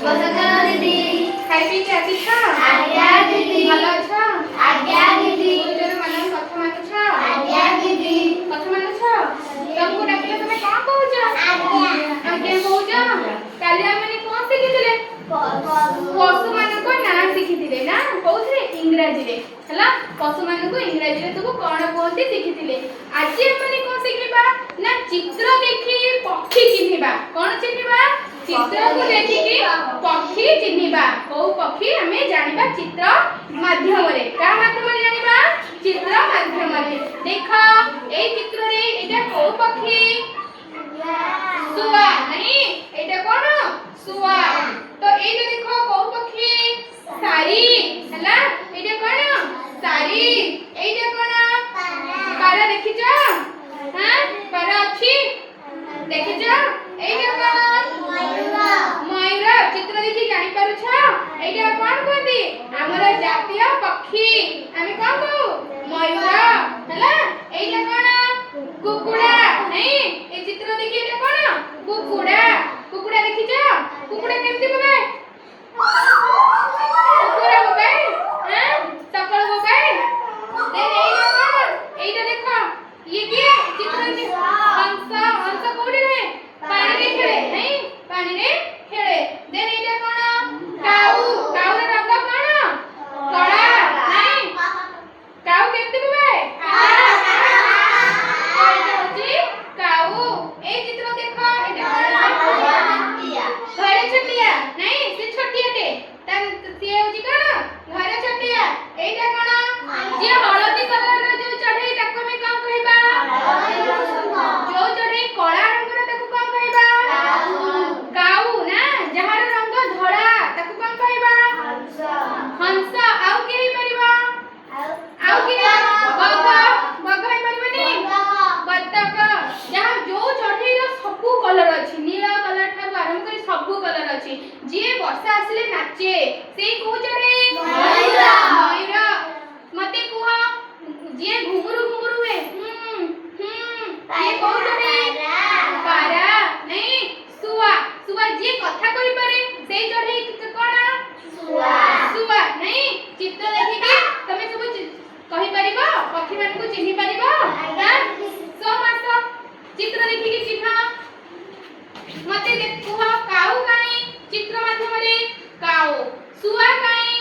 दीदी खाई पी के आसी छ आज्ञा दीदी भलो छ आज्ञा दीदी गुरुजन मन कथा मानु छ आज्ञा दीदी कथा मानु छ तुमको डाकिले तुम का कहू छ आज्ञा आज्ञा कहू छ काली हमने कोन सिखिथिले पशु मान को ना सिखिथिले ना कोथरे इंग्रजी रे हला पशु मान को इंग्रजी रे तुमको कोन कहते सिखिथिले आज हमने कोन सिखिबा ना चित्र देखि पक्षी चिन्हिबा कोन चिन्हिबा चित्र को देखि कि पक्षी चिन्हिबा को पक्षी हमें जानिबा चित्र माध्यम रे का माध्यम रे जानिबा चित्र माध्यम रे देखो ए चित्र रे एटा को पक्षी सुआ नहीं एटा कोन सुआ तो एटा देखो को पक्षी सारी हला एटा कोन सारी एटा कोन पारा देखि छ हां पारा अछि देखि छ एटा कोन मयूर चित्र देखि जानि पारु छ एटा कोन कहती हमर जातीय पक्षी हमें कोन कहू मयूर हला एटा कोन कुकुड़ा नहीं ए चित्र देखि एटा कोन कुकुड़ा कुकुड़ा देखि छ कुकुड़ा केमती बगाए कुकुड़ा बगाए हां सकल बगाए दे एटा कोन एटा देखो ये के चित्र देखि हंस हंस कोडी रे पानी रे खेले नहीं पानी रे खेले देन एटा कोन काऊ काऊ रे रंग कोन कला नहीं काऊ केमती बगाए एटा होची काऊ ए चित्र देखो एटा घरे छटिया नहीं से छोटिया टे तन से होची कोन घरे छटिया एटा कोन जे हळदी कलर रे जो चढ़ई ताको में कोन कहबा जो चढ़ई कला रंग रे ताको कोन कहबा काऊ ना जहार रंग धड़ा ताको कोन कहबा हंस आउ के ही परिबा आउ के बग बग ही परिबनी बतक जहां जो चढ़ई रो सबु कलर अछि नीला कलर ठारू आरंभ करी सबु कलर अछि जे वर्षा आसिले नाचे से को चढ़ई मयूर मते कुह जे घुमुरु घुमुरु हुए ये को चढ़ई पारा नहीं सुआ सुआ जे कथा कहि पारे से चढ़ई कोन सुआ नहीं चित्र देखि के तमे सब कहि परिबो पक्षी मान को चिन्हि परिबो सो मास चित्र देखि के चिन्ह मते कुह काऊ काई चित्र माध्यम रे काऊ सुआ काई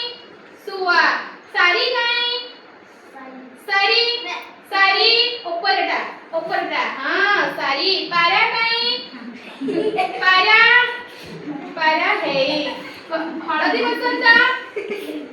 सुआ सारी काई सारी सारी ऊपरटा हां सारी पारा काई पारा पारा है हळदी बसंत